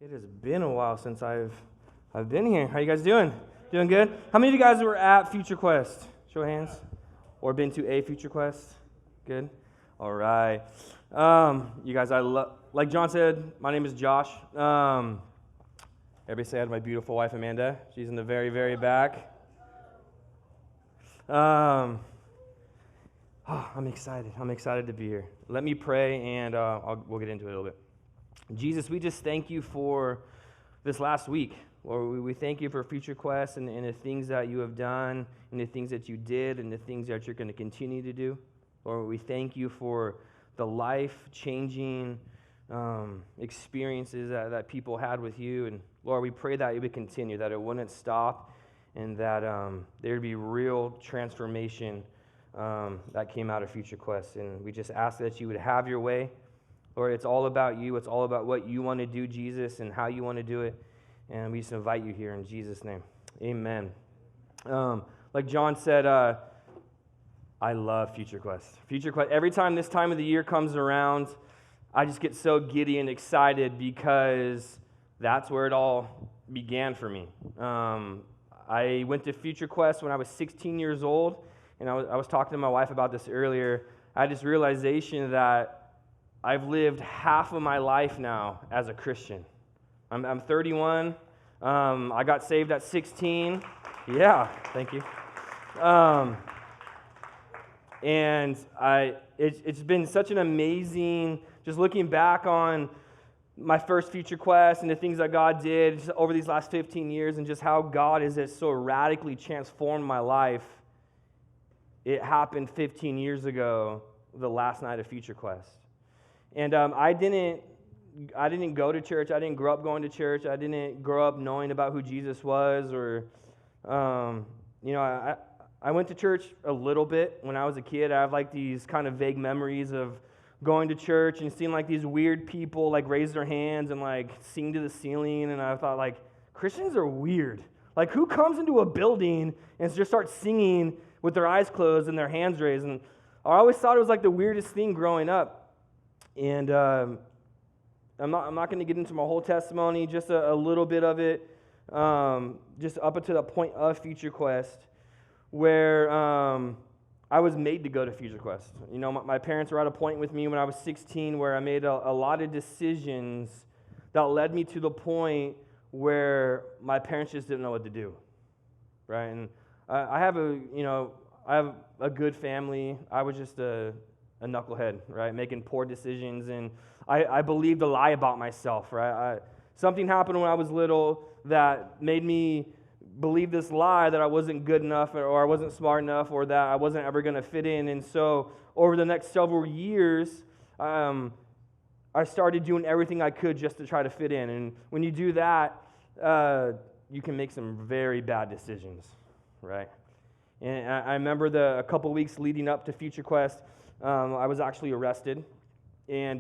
It has been a while since I've been here. How you guys doing? Doing good? How many of you guys were at Future Quest? Show of hands. Or been to a Future Quest? Good. All right. You guys, like John said, my name is Josh. Everybody say hi to my beautiful wife Amanda. She's in the very, very back. I'm excited. I'm excited to be here. Let me pray, and we'll get into it a little bit. Jesus, we just thank you for this last week. Lord, we thank you for Future Quest and the things that you have done, and the things that you did, and the things that you're going to continue to do. Lord, we thank you for the life-changing experiences that people had with you. And Lord, we pray that it would continue, that it wouldn't stop, and that there would be real transformation that came out of Future Quest. And we just ask that you would have your way. Lord, it's all about you. It's all about what you want to do, Jesus, and how you want to do it. And we just invite you here in Jesus' name. Amen. Like John said, I love Future Quest. Future Quest, every time this time of the year comes around, I just get so giddy and excited because that's where it all began for me. I went to Future Quest when I was 16 years old, and I was talking to my wife about this earlier. I had this realization that I've lived half of my life now as a Christian. I'm 31. I got saved at 16. Yeah, thank you. And it's been such an amazing, just looking back on my first Future Quest and the things that God did over these last 15 years and just how God has just so radically transformed my life. It happened 15 years ago, the last night of Future Quest. And I didn't go to church. I didn't grow up going to church. I didn't grow up knowing about who Jesus was, or, I went to church a little bit when I was a kid. I have like these kind of vague memories of going to church and seeing like these weird people like raise their hands and like sing to the ceiling. And I thought like, Christians are weird. Like, who comes into a building and just starts singing with their eyes closed and their hands raised? And I always thought it was like the weirdest thing growing up. And I'm not going to get into my whole testimony, just a little bit of it, just up until the point of Future Quest, where I was made to go to Future Quest. You know, my parents were at a point with me when I was 16 where I made a lot of decisions that led me to the point where my parents just didn't know what to do, right? And I have a good family. I was just a knucklehead, right, making poor decisions, and I believed a lie about myself, right? Something happened when I was little that made me believe this lie that I wasn't good enough, or I wasn't smart enough, or that I wasn't ever going to fit in. And so over the next several years, I started doing everything I could just to try to fit in. And when you do that, you can make some very bad decisions, right? And I remember a couple weeks leading up to Future Quest, I was actually arrested, and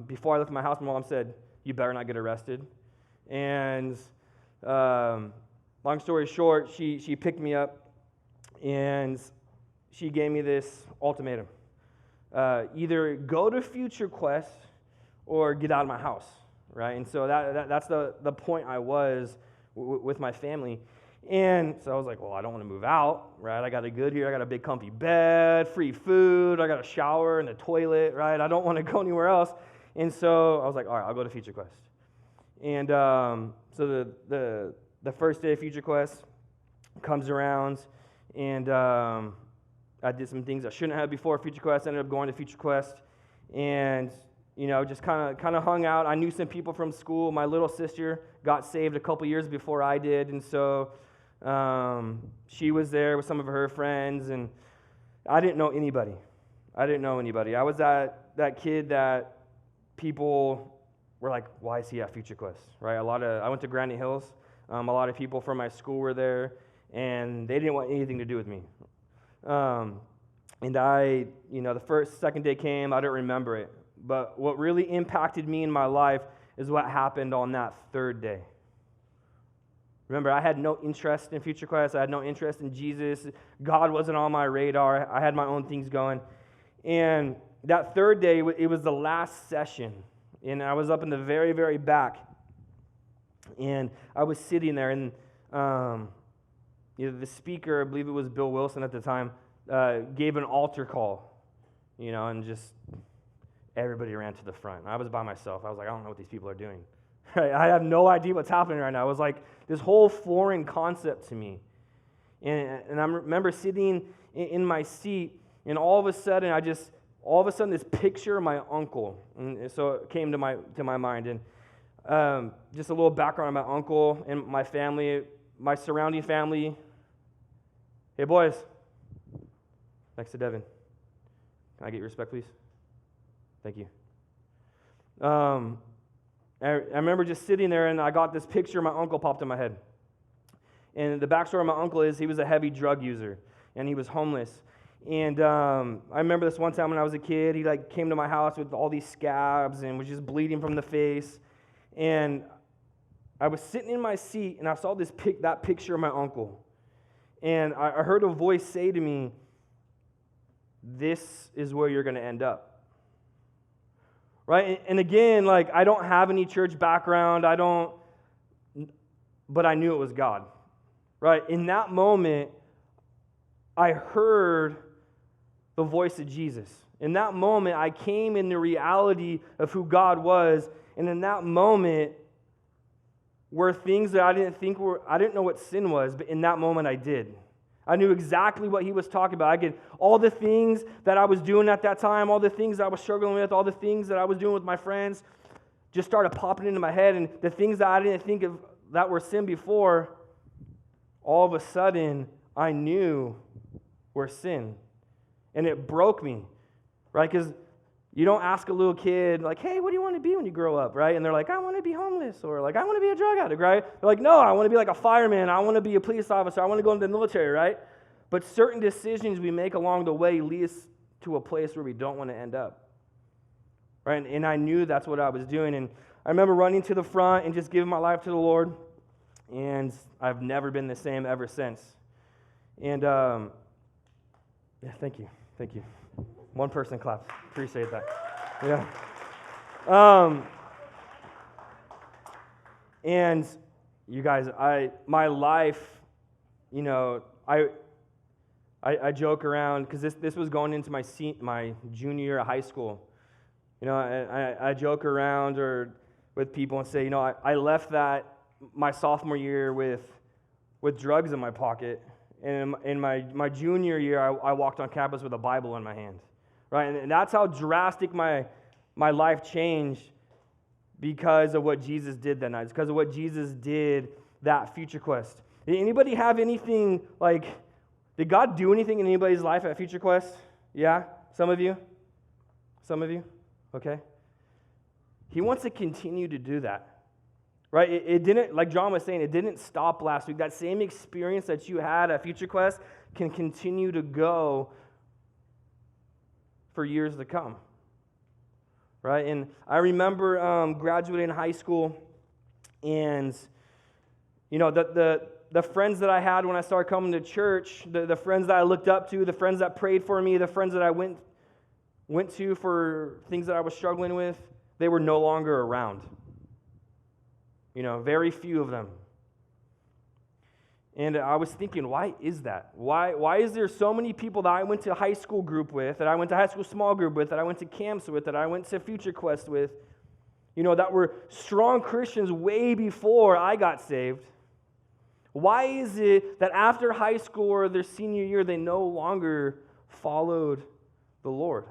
before I left my house, my mom said, "You better not get arrested." And long story short, she picked me up, and she gave me this ultimatum: either go to Future Quest or get out of my house, right? And so that's the point I was with my family. And so I was like, well, I don't want to move out, right? I got it good here. I got a big comfy bed, free food. I got a shower and a toilet, right? I don't want to go anywhere else. And so I was like, all right, I'll go to Future Quest. And so the first day of Future Quest comes around, and I did some things I shouldn't have before Future Quest. I ended up going to Future Quest, and just kind of hung out. I knew some people from school. My little sister got saved a couple years before I did, and so she was there with some of her friends, and I didn't know anybody. I was that kid that people were like, why is he at Future Quest, right? I went to Granite Hills. A lot of people from my school were there, and they didn't want anything to do with me. And the second day came, I don't remember it. But what really impacted me in my life is what happened on that third day. Remember, I had no interest in Future Quest. I had no interest in Jesus. God wasn't on my radar. I had my own things going. And that third day, it was the last session. And I was up in the very, very back. And I was sitting there, and the speaker, I believe it was Bill Wilson at the time, gave an altar call, and just everybody ran to the front. I was by myself. I was like, I don't know what these people are doing. I have no idea what's happening right now. It was like this whole foreign concept to me. And I remember sitting in my seat, and all of a sudden, this picture of my uncle, and so it came to my mind. And just a little background on my uncle and my family, my surrounding family. Hey, boys. Next to Devin. Can I get your respect, please? Thank you. I remember just sitting there, and I got this picture of my uncle popped in my head. And the backstory of my uncle is he was a heavy drug user, and he was homeless. And I remember this one time when I was a kid, he came to my house with all these scabs and was just bleeding from the face. And I was sitting in my seat, and I saw that picture of my uncle. And I heard a voice say to me, "This is where you're going to end up." Right? And again, I don't have any church background. But I knew it was God. Right? In that moment, I heard the voice of Jesus. In that moment, I came in the reality of who God was. And in that moment, were things that I didn't know what sin was, but in that moment I did. I knew exactly what he was talking about. All the things that I was doing at that time, all the things I was struggling with, all the things that I was doing with my friends, just started popping into my head. And the things that I didn't think of that were sin before, all of a sudden, I knew were sin. And it broke me, right? Because you don't ask a little kid, hey, what do you want to be when you grow up, right? And they're like, I want to be homeless, or I want to be a drug addict, right? They're like, no, I want to be a fireman. I want to be a police officer. I want to go into the military, right? But certain decisions we make along the way lead us to a place where we don't want to end up, right? And I knew that's what I was doing. And I remember running to the front and just giving my life to the Lord. And I've never been the same ever since. And, thank you. One person claps. Appreciate that. Yeah. And you guys, my life, I joke around because this was going into my junior year of high school. I joke around with people and say, I left my sophomore year with drugs in my pocket, and in my junior year, I walked on campus with a Bible in my hand. Right, and that's how drastic my life changed because of what Jesus did that night. It's because of what Jesus did that Future Quest. Did anybody have anything, did God do anything in anybody's life at Future Quest? Yeah? Some of you? Okay. He wants to continue to do that. Right? It didn't, like John was saying, it didn't stop last week. That same experience that you had at Future Quest can continue to go for years to come, right? And I remember graduating high school, and the friends that I had when I started coming to church, the friends that I looked up to, the friends that prayed for me, the friends that I went to for things that I was struggling with, they were no longer around. Very few of them. And I was thinking, why is that? Why is there so many people that I went to high school group with, that I went to high school small group with, that I went to camps with, that I went to Future Quest with, that were strong Christians way before I got saved? Why is it that after high school or their senior year, they no longer followed the Lord?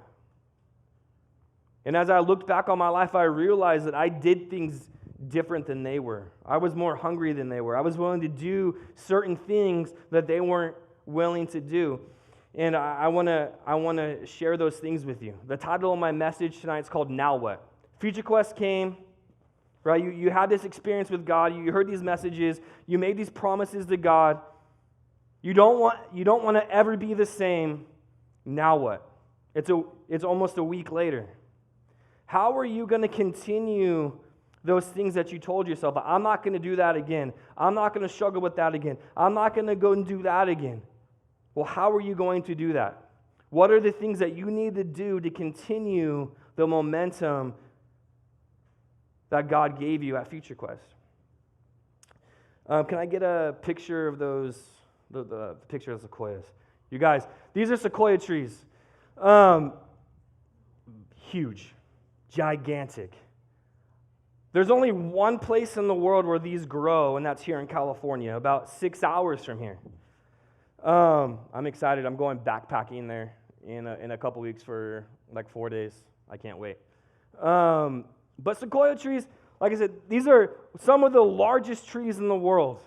And as I looked back on my life, I realized that I did things different than they were. I was more hungry than they were. I was willing to do certain things that they weren't willing to do. And I want to share those things with you. The title of my message tonight is called Now What? Future Quest came, right? You had this experience with God. You heard these messages. You made these promises to God. You don't want to ever be the same. Now what? It's almost a week later. How are you going to continue those things that you told yourself? I'm not going to do that again. I'm not going to struggle with that again. I'm not going to go and do that again. Well, how are you going to do that? What are the things that you need to do to continue the momentum that God gave you at Future Quest? Can I get a picture of those, the picture of sequoias? You guys, these are sequoia trees. Huge, gigantic. There's only one place in the world where these grow, and that's here in California, about 6 hours from here. I'm excited. I'm going backpacking there in a couple weeks for like 4 days. I can't wait. But sequoia trees, like I said, these are some of the largest trees in the world.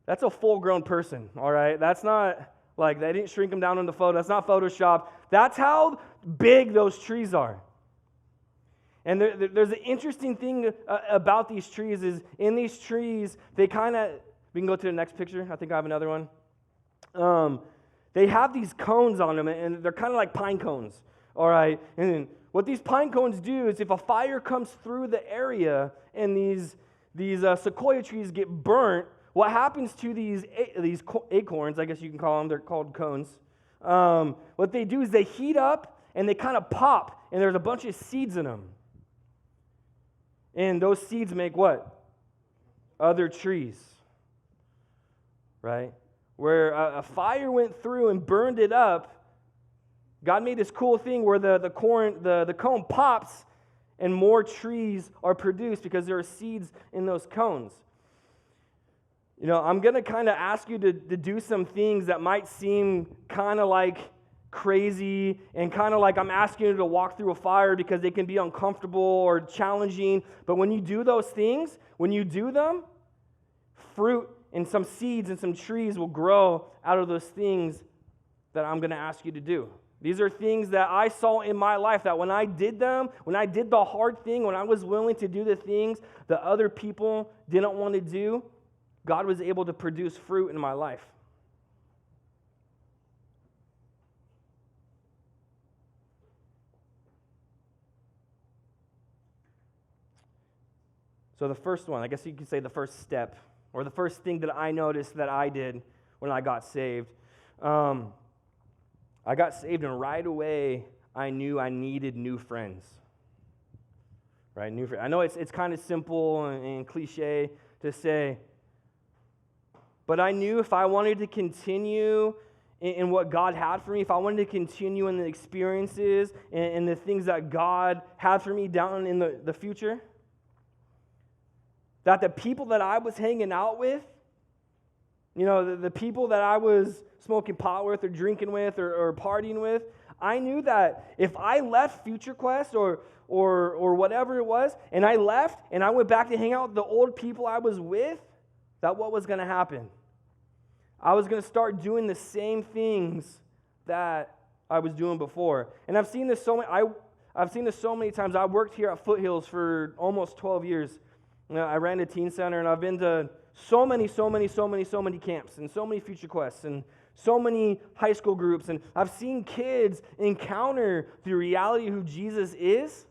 That's a full-grown person, all right? That's not like they didn't shrink them down in the photo. That's not Photoshop. That's how big those trees are. And there's an interesting thing about these trees is in these trees, they kind of, we can go to the next picture. I think I have another one. They have these cones on them, and they're kind of like pine cones, all right? And what these pine cones do is if a fire comes through the area and these sequoia trees get burnt, what happens to these acorns, I guess you can call them, they're called cones, what they do is they heat up and they kind of pop, and there's a bunch of seeds in them. And those seeds make what? Other trees, right? Where a fire went through and burned it up, God made this cool thing where the cone pops and more trees are produced because there are seeds in those cones. You know, I'm going to kind of ask you to do some things that might seem kind of like crazy and kind of like I'm asking you to walk through a fire because they can be uncomfortable or challenging. But when you do those things, when you do them, fruit and some seeds and some trees will grow out of those things that I'm going to ask you to do. These are things that I saw in my life that when I did them, when I did the hard thing, when I was willing to do the things that other people didn't want to do, God was able to produce fruit in my life. So the first one, I guess you could say the first step, or the first thing that I noticed that I did when I got saved. I got saved, and right away, I knew I needed new friends. Right, new friends. I know it's kind of simple and cliche to say, but I knew if I wanted to continue in what God had for me, if I wanted to continue in the experiences and the things that God had for me down in the future, that the people that I was hanging out with, you know, the people that I was smoking pot with or drinking with or partying with, I knew that if I left Future Quest or whatever it was, and I left and I went back to hang out with the old people I was with, that what was going to happen? I was going to start doing the same things that I was doing before. And I've seen this so many times. I worked here at Foothills for almost 12 years. You know, I ran a teen center, and I've been to so many camps and so many Future Quests and so many high school groups. And I've seen kids encounter the reality of who Jesus is.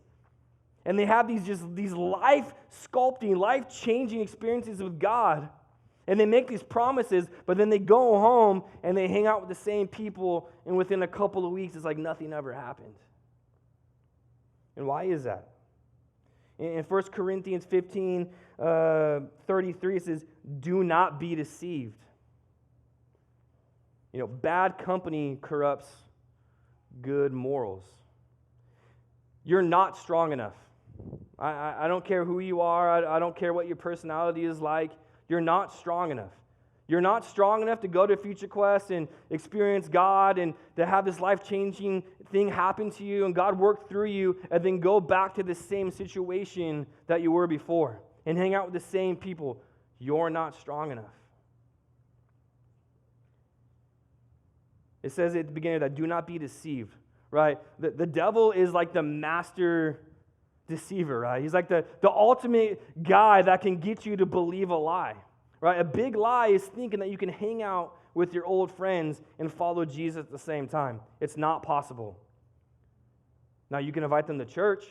And they have these life-sculpting, life-changing experiences with God. And they make these promises, but then they go home and they hang out with the same people, and within a couple of weeks, it's like nothing ever happened. And why is that? In 1 Corinthians 15, 33, it says, do not be deceived. You know, bad company corrupts good morals. You're not strong enough. I don't care who you are. I don't care what your personality is like. You're not strong enough. You're not strong enough to go to Future Quest and experience God and to have this life-changing thing happen to you and God work through you and then go back to the same situation that you were before and hang out with the same people. You're not strong enough. It says at the beginning that do not be deceived, right? The devil is like the master deceiver, right? He's like the ultimate guy that can get you to believe a lie, right? A big lie is thinking that you can hang out with your old friends and follow Jesus at the same time. It's not possible. Now, you can invite them to church,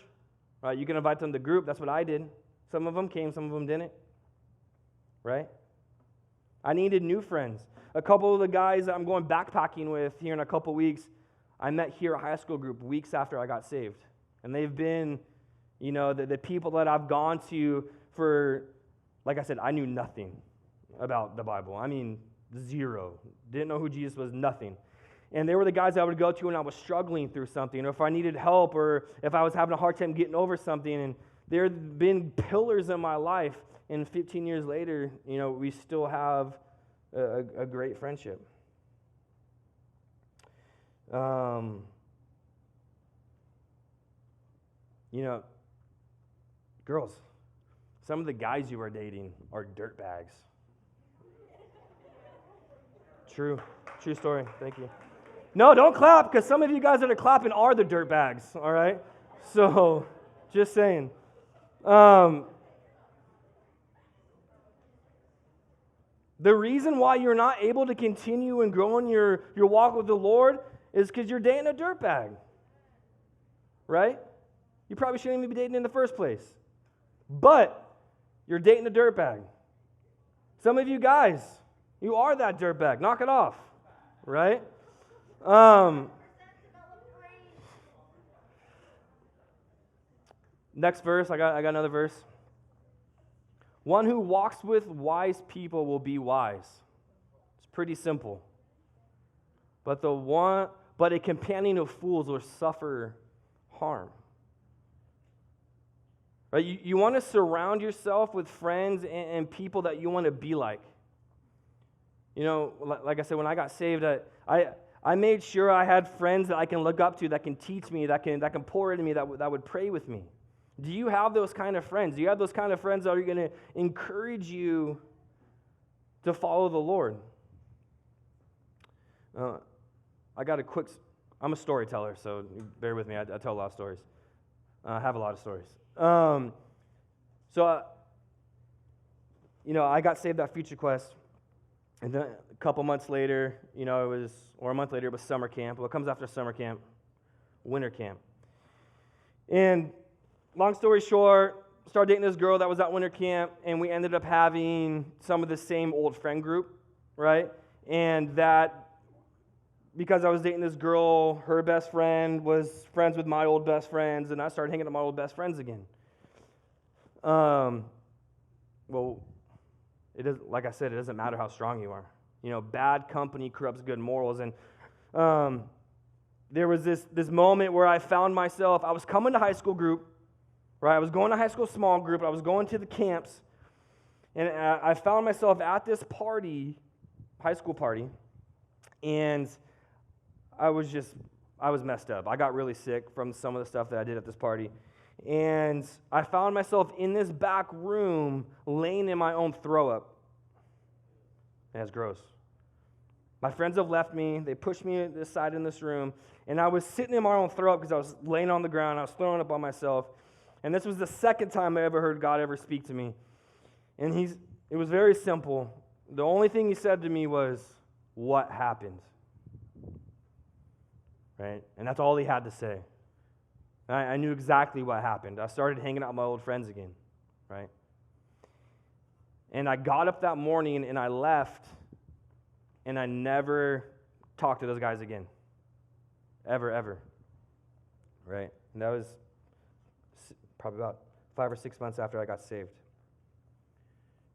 right? You can invite them to group. That's what I did. Some of them came, some of them didn't, right? I needed new friends. A couple of the guys that I'm going backpacking with here in a couple weeks, I met here at high school group weeks after I got saved. And they've been, you know, the people that I've gone to for like I said, I knew nothing about the Bible. I mean, zero. Didn't know who Jesus was, nothing. And they were the guys I would go to when I was struggling through something, or if I needed help, or if I was having a hard time getting over something. And they've been pillars in my life. And 15 years later, we still have a great friendship. Girls, some of the guys you are dating are dirtbags. True story. Thank you. No, don't clap, because some of you guys that are clapping are the dirtbags, all right? So, just saying. The reason why you're not able to continue and grow in your walk with the Lord is because you're dating a dirtbag, right? You probably shouldn't even be dating in the first place. But you're dating a dirtbag. Some of you guys, you are that dirtbag. Knock it off, right? Next verse, I got another verse. One who walks with wise people will be wise. It's pretty simple. But a companion of fools will suffer harm. Right? You want to surround yourself with friends and people that you want to be like. Like I said, when I got saved, I made sure I had friends that I can look up to, that can teach me, that can pour into me, that would pray with me. Do you have those kind of friends? Do you have those kind of friends that are going to encourage you to follow the Lord? I'm a storyteller, so bear with me. I tell a lot of stories. I have a lot of stories. I got saved at Future Quest, and then a couple months later, a month later, it was summer camp. What comes after summer camp? Winter camp. And long story short, started dating this girl that was at winter camp, and we ended up having some of the same old friend group, right? And that, because I was dating this girl, her best friend was friends with my old best friends, and I started hanging out with my old best friends again. Like I said, it doesn't matter how strong you are. Bad company corrupts good morals. And there was this moment where I found myself, I was coming to high school group, right? I was going to high school small group, I was going to the camps, and I found myself at this party, high school party, and I was messed up. I got really sick from some of the stuff that I did at this party. And I found myself in this back room laying in my own throw up. And it's gross. My friends have left me. They pushed me aside in this room. And I was sitting in my own throw up because I was laying on the ground. I was throwing up on myself. And this was the second time I ever heard God ever speak to me. And it was very simple. The only thing he said to me was, "What happened?" Right? And that's all he had to say. I knew exactly what happened. I started hanging out with my old friends again, right? And I got up that morning and I left, and I never talked to those guys again. Ever. Right? And that was probably about 5 or 6 months after I got saved.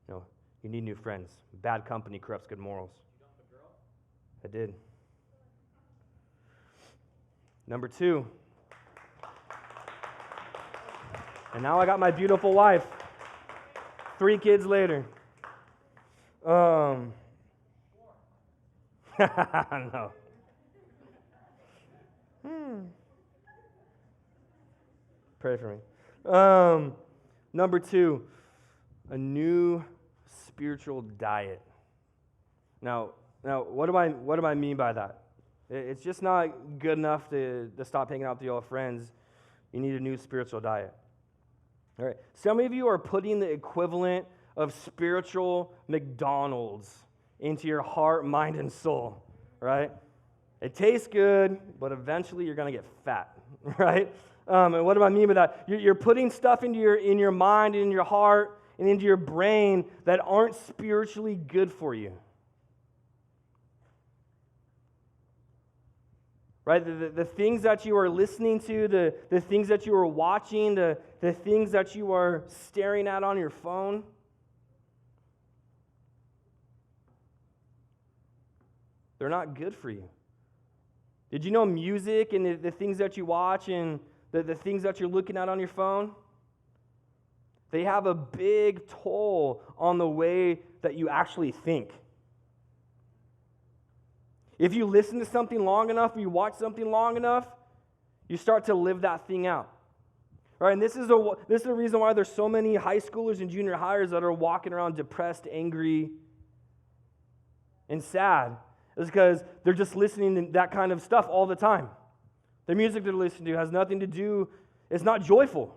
You need new friends. Bad company corrupts good morals. You dumped a girl? I did. Number 2. And now I got my beautiful wife. 3 kids later. No. Pray for me. Number 2, a new spiritual diet. Now, what do I mean by that? It's just not good enough to stop hanging out with your old friends. You need a new spiritual diet. All right. Some of you are putting the equivalent of spiritual McDonald's into your heart, mind, and soul, right? It tastes good, but eventually you're going to get fat, right? And what do I mean by that? You're putting stuff in your mind, and in your heart, and into your brain that aren't spiritually good for you. Right? The things that you are listening to, the things that you are watching, the things that you are staring at on your phone, They're not good for you. Did you know music and the things that you watch and the things that you're looking at on your phone, they have a big toll on the way that you actually think. If you listen to something long enough, or you watch something long enough, you start to live that thing out. Right? And this is the reason why there's so many high schoolers and junior hires that are walking around depressed, angry, and sad. It's because they're just listening to that kind of stuff all the time. The music they're listening to has nothing to do, it's not joyful,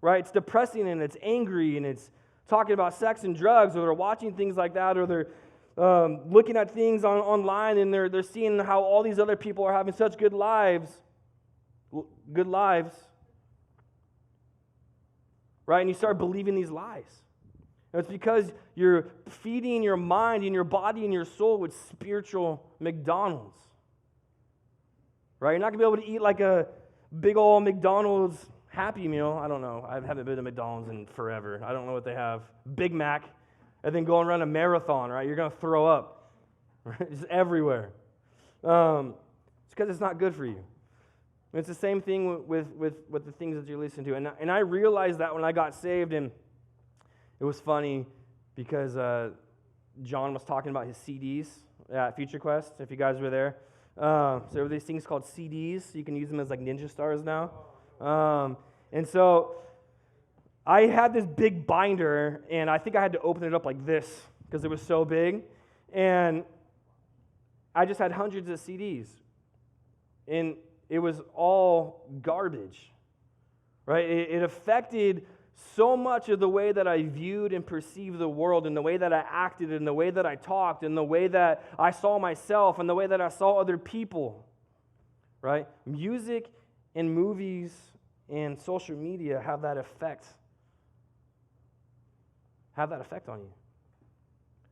right? It's depressing and it's angry and it's talking about sex and drugs, or they're watching things like that, or they're looking at things online and they're seeing how all these other people are having such good lives, right? And you start believing these lies. And it's because you're feeding your mind and your body and your soul with spiritual McDonald's. Right? You're not going to be able to eat like a big old McDonald's Happy Meal. I don't know. I haven't been to McDonald's in forever. I don't know what they have. Big Mac. And then go and run a marathon, right? You're going to throw up. Right? Just everywhere. It's because it's not good for you. And it's the same thing with the things that you listen to. And I realized that when I got saved, and it was funny because John was talking about his CDs at Future Quest, if you guys were there. So there were these things called CDs. You can use them as like Ninja Stars now. And so I had this big binder, and I think I had to open it up like this because it was so big. And I just had hundreds of CDs. And it was all garbage, right? It affected so much of the way that I viewed and perceived the world, and the way that I acted, and the way that I talked, and the way that I saw myself, and the way that I saw other people, right? Music and movies and social media have that effect on you,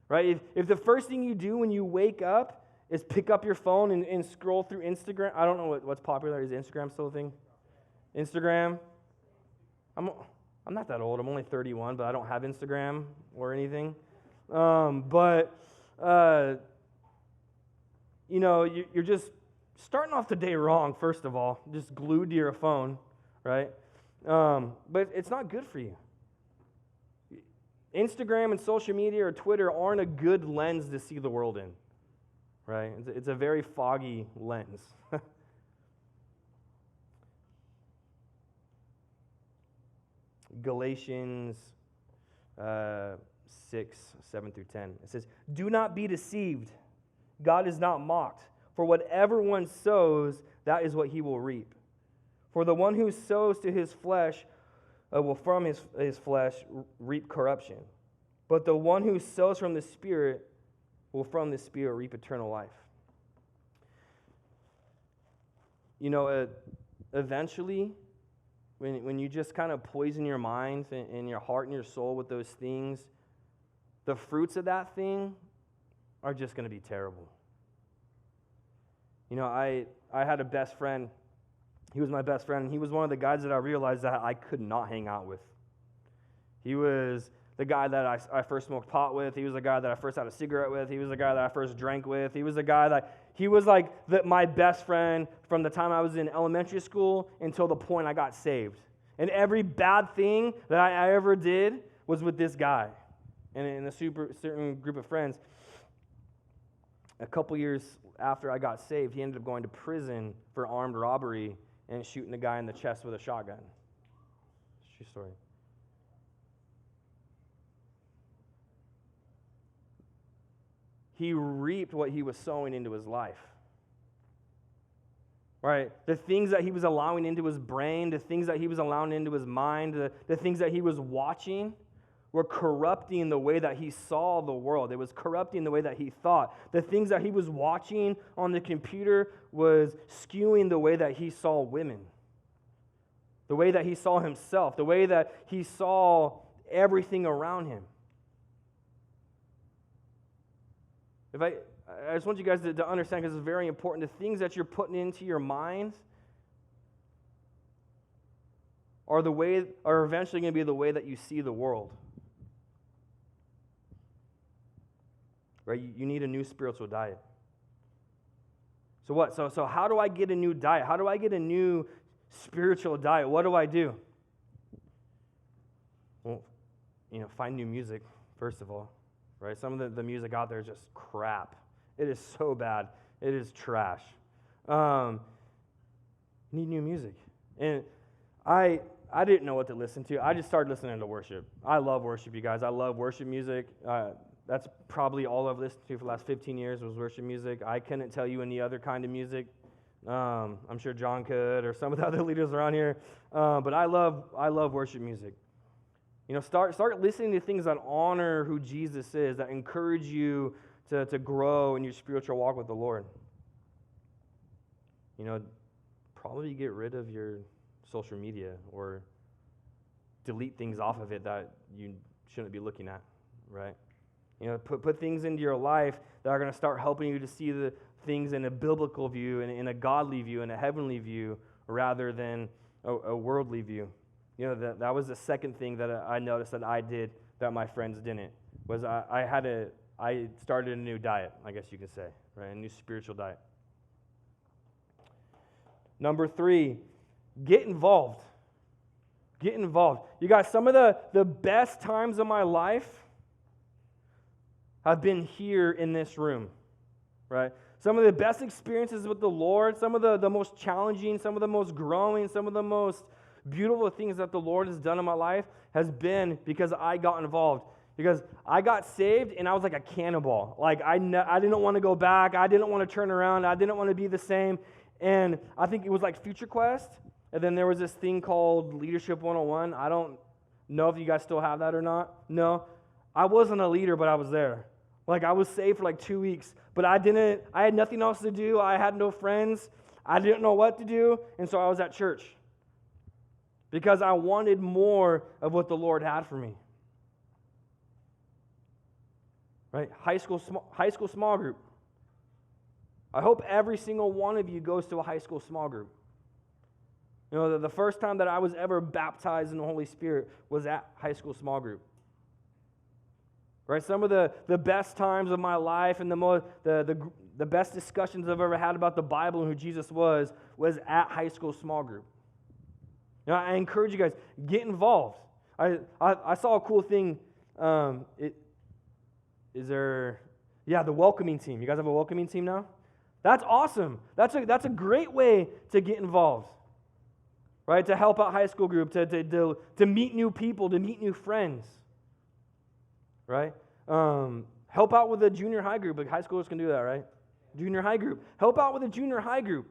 right? If the first thing you do when you wake up is pick up your phone and scroll through Instagram. I don't know what's popular. Is Instagram still a thing? Instagram? I'm not that old. I'm only 31, but I don't have Instagram or anything. You're just starting off the day wrong, first of all, just glued to your phone, right? But it's not good for you. Instagram and social media or Twitter aren't a good lens to see the world in, right? It's a very foggy lens. Galatians 6:7-10. It says, "Do not be deceived. God is not mocked. For whatever one sows, that is what he will reap. For the one who sows to his flesh will from his flesh reap corruption. But the one who sows from the Spirit will from the Spirit reap eternal life." Eventually, when you just kind of poison your mind and your heart and your soul with those things, the fruits of that thing are just going to be terrible. I had a best friend. He was my best friend, and he was one of the guys that I realized that I could not hang out with. He was the guy that I first smoked pot with. He was the guy that I first had a cigarette with. He was the guy that I first drank with. He was like my best friend from the time I was in elementary school until the point I got saved. And every bad thing that I ever did was with this guy and in a certain group of friends. A couple years after I got saved, he ended up going to prison for armed robbery and shooting a guy in the chest with a shotgun. True story. He reaped what he was sowing into his life. Right? The things that he was allowing into his brain, the things that he was allowing into his mind, the things that he was watching were corrupting the way that he saw the world. It was corrupting the way that he thought. The things that he was watching on the computer was skewing the way that he saw women, the way that he saw himself, the way that he saw everything around him. I just want you guys to understand, because it's very important, the things that you're putting into your mind are eventually going to be the way that you see the world. Right? You need a new spiritual diet. So what? So how do I get a new diet? How do I get a new spiritual diet? What do I do? Well, find new music, first of all, right? Some of the music out there is just crap. It is so bad. It is trash. Need new music. And I didn't know what to listen to. I just started listening to worship. I love worship, you guys. I love worship music. That's probably all I've listened to for the last 15 years was worship music. I couldn't tell you any other kind of music. I'm sure John could, or some of the other leaders around here. But I love worship music. Start listening to things that honor who Jesus is, that encourage you to grow in your spiritual walk with the Lord. Probably get rid of your social media or delete things off of it that you shouldn't be looking at, right? Put things into your life that are going to start helping you to see the things in a biblical view, and in a godly view, and a heavenly view, rather than a worldly view. That was the second thing that I noticed that I did that my friends didn't, was I started a new diet, I guess you could say, right? A new spiritual diet. Number 3, get involved. Get involved. You guys, some of the best times of my life have been here in this room, right? Some of the best experiences with the Lord, some of the most challenging, some of the most growing, some of the most beautiful things that the Lord has done in my life has been because I got involved. Because I got saved and I was like a cannonball. Like I didn't want to go back. I didn't want to turn around. I didn't want to be the same. And I think it was like Future Quest. And then there was this thing called Leadership 101. I don't know if you guys still have that or not. No. I wasn't a leader, but I was there. Like I was saved for like 2 weeks. But I had nothing else to do. I had no friends. I didn't know what to do. And so I was at church. Because I wanted more of what the Lord had for me. Right? High school small group. I hope every single one of you goes to a high school small group. The first time that I was ever baptized in the Holy Spirit was at high school small group. Right? Some of the best times of my life and the best discussions I've ever had about the Bible and who Jesus was at high school small group. I encourage you guys, get involved. I saw a cool thing. The welcoming team. You guys have a welcoming team now? That's awesome. That's a great way to get involved, right? To help out high school group, to meet new people, to meet new friends, right? Help out with a junior high group. Like high schoolers can do that, right? Junior high group. Help out with a junior high group.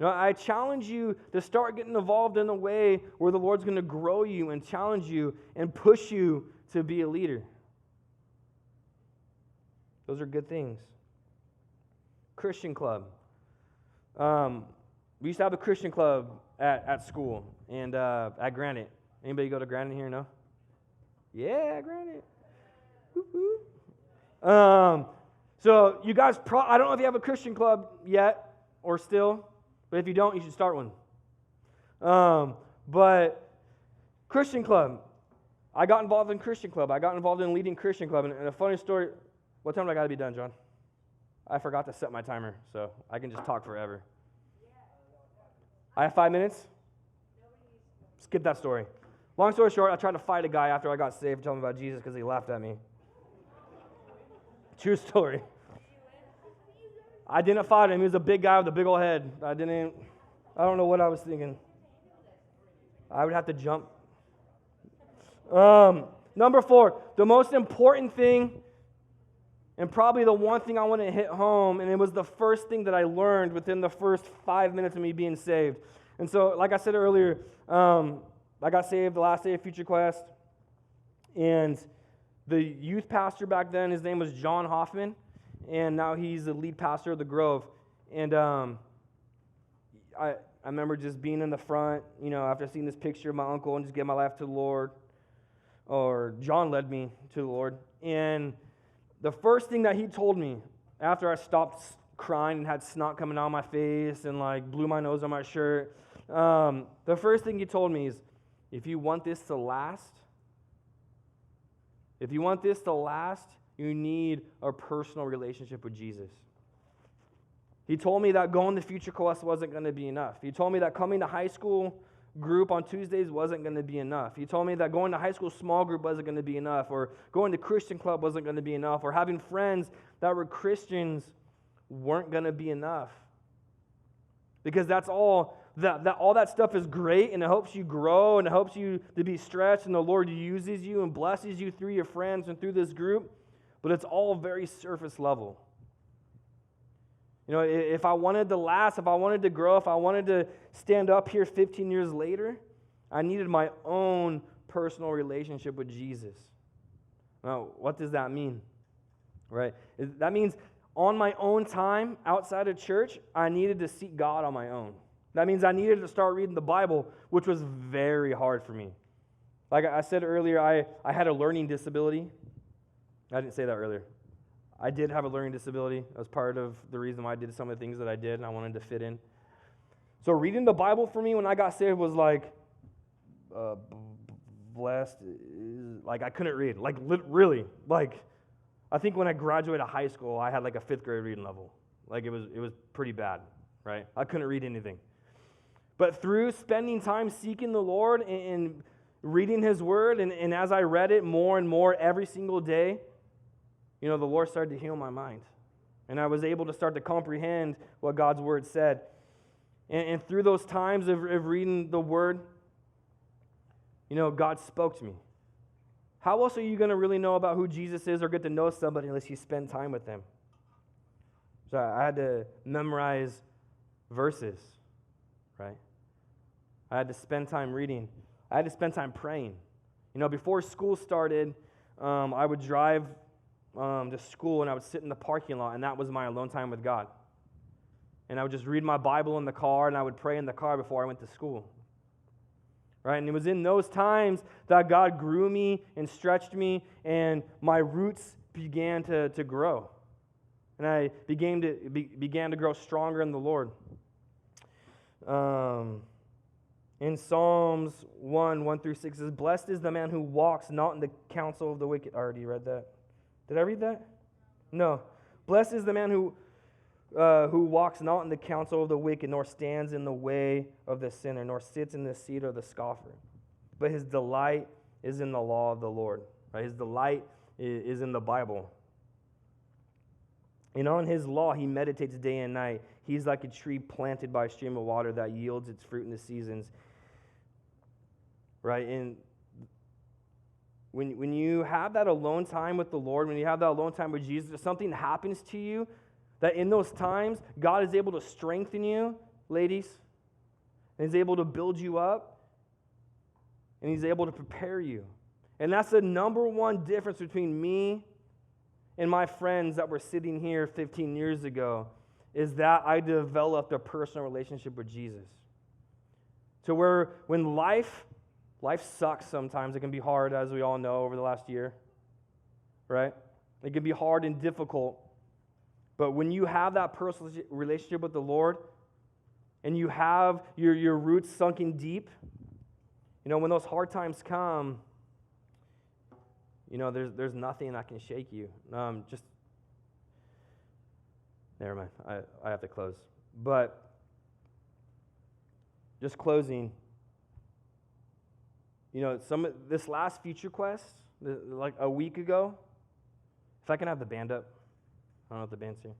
I challenge you to start getting involved in a way where the Lord's going to grow you and challenge you and push you to be a leader. Those are good things. Christian club. We used to have a Christian club at school and at Granite. Anybody go to Granite here? No? Yeah, Granite. So you guys, I don't know if you have a Christian club yet or still. But if you don't, you should start one. But Christian club. I got involved in Christian club. I got involved in leading Christian club. And a funny story, what time do I got to be done, John? I forgot to set my timer, so I can just talk forever. I have 5 minutes? Skip that story. Long story short, I tried to fight a guy after I got saved, telling him about Jesus because he laughed at me. True story. I didn't fight him. He was a big guy with a big old head. I don't know what I was thinking. I would have to jump. Number 4, the most important thing, and probably the one thing I want to hit home, and it was the first thing that I learned within the first 5 minutes of me being saved. And so, like I said earlier, I got saved the last day of Future Quest, and the youth pastor back then, his name was John Hoffman, and now he's the lead pastor of the Grove. And I remember just being in the front, after seeing this picture of my uncle and just giving my life to the Lord, or John led me to the Lord. And the first thing that he told me after I stopped crying and had snot coming out of my face and blew my nose on my shirt, the first thing he told me is, if you want this to last, you need a personal relationship with Jesus. He told me that going to Future Quest wasn't going to be enough. He told me that coming to high school group on Tuesdays wasn't going to be enough. He told me that going to high school small group wasn't going to be enough, or going to Christian club wasn't going to be enough, or having friends that were Christians weren't going to be enough. Because that's all that stuff is great, and it helps you grow, and it helps you to be stretched, and the Lord uses you and blesses you through your friends and through this group, but it's all very surface level. You know, if I wanted to last, if I wanted to grow, if I wanted to stand up here 15 years later, I needed my own personal relationship with Jesus. Now, what does that mean? Right? That means on my own time outside of church, I needed to seek God on my own. That means I needed to start reading the Bible, which was very hard for me. Like I said earlier, I had a learning disability. I didn't say that earlier. I did have a learning disability. That was part of the reason why I did some of the things that I did, and I wanted to fit in. So reading the Bible for me when I got saved was like, blessed. Like I couldn't read. Like really. Like I think when I graduated high school, I had like a 5th grade reading level. Like it was pretty bad, right? I couldn't read anything. But through spending time seeking the Lord and reading His Word, and as I read it more and more every single day, you know, the Lord started to heal my mind. And I was able to start to comprehend what God's Word said. And through those times of reading the Word, you know, God spoke to me. How else are you going to really know about who Jesus is or get to know somebody unless you spend time with them? So I had to memorize verses, right? I had to spend time reading. I had to spend time praying. You know, before school started, I would drive to school, and I would sit in the parking lot, and that was my alone time with God. And I would just read my Bible in the car, and I would pray in the car before I went to school. Right? And it was in those times that God grew me and stretched me, and my roots began to grow. And I began to grow stronger in the Lord. In Psalms 1:1-6, it says, "Blessed is the man who walks not in the counsel of the wicked." I already read that. Did I read that? No. Blessed is the man who walks not in the counsel of the wicked, nor stands in the way of the sinner, nor sits in the seat of the scoffer. But his delight is in the law of the Lord. Right? His delight is in the Bible. And on His law he meditates day and night. He's like a tree planted by a stream of water that yields its fruit in the seasons. Right? And when you have that alone time with the Lord, when you have that alone time with Jesus, if something happens to you, that in those times, God is able to strengthen you, ladies, and He's able to build you up, and He's able to prepare you. And that's the number one difference between me and my friends that were sitting here 15 years ago, is that I developed a personal relationship with Jesus. To where when life sucks sometimes, it can be hard, as we all know, over the last year, right? It can be hard and difficult. But when you have that personal relationship with the Lord, and you have your roots sunken deep, you know, when those hard times come, you know, there's nothing that can shake you. Never mind, I have to close. But just closing, you know, this last Future Quest, like a week ago, if I can have the band up. I don't know if the band's here.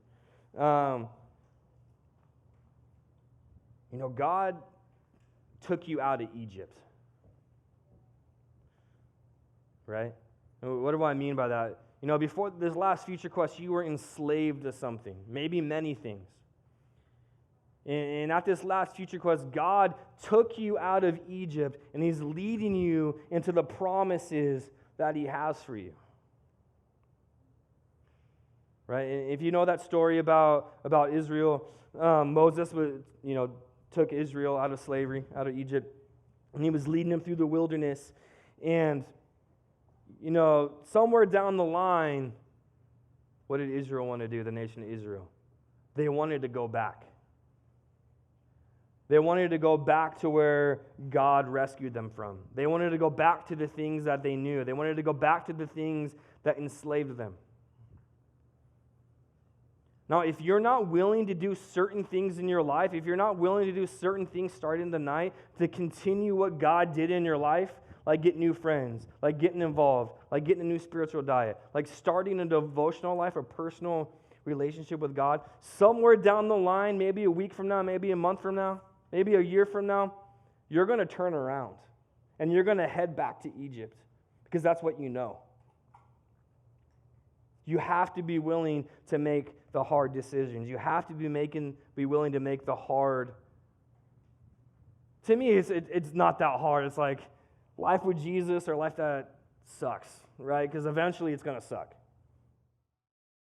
You know, God took you out of Egypt. Right? What do I mean by that? You know, before this last Future Quest, you were enslaved to something, maybe many things. And at this last Future Quest, God took you out of Egypt, and He's leading you into the promises that He has for you. Right? If you know that story about Israel, Moses took Israel out of slavery, out of Egypt, and he was leading them through the wilderness. And, you know, somewhere down the line, what did Israel want to do, the nation of Israel? They wanted to go back. They wanted to go back to where God rescued them from. They wanted to go back to the things that they knew. They wanted to go back to the things that enslaved them. Now, if you're not willing to do certain things in your life, if you're not willing to do certain things starting the night to continue what God did in your life, like get new friends, like getting involved, like getting a new spiritual diet, like starting a devotional life, a personal relationship with God, somewhere down the line, maybe a week from now, maybe a month from now, maybe a year from now, you're going to turn around and you're going to head back to Egypt because that's what you know. You have to be willing to make the hard decisions. You have to be willing to make the hard. To me, it's not that hard. It's like life with Jesus or life that sucks, right? Because eventually it's going to suck.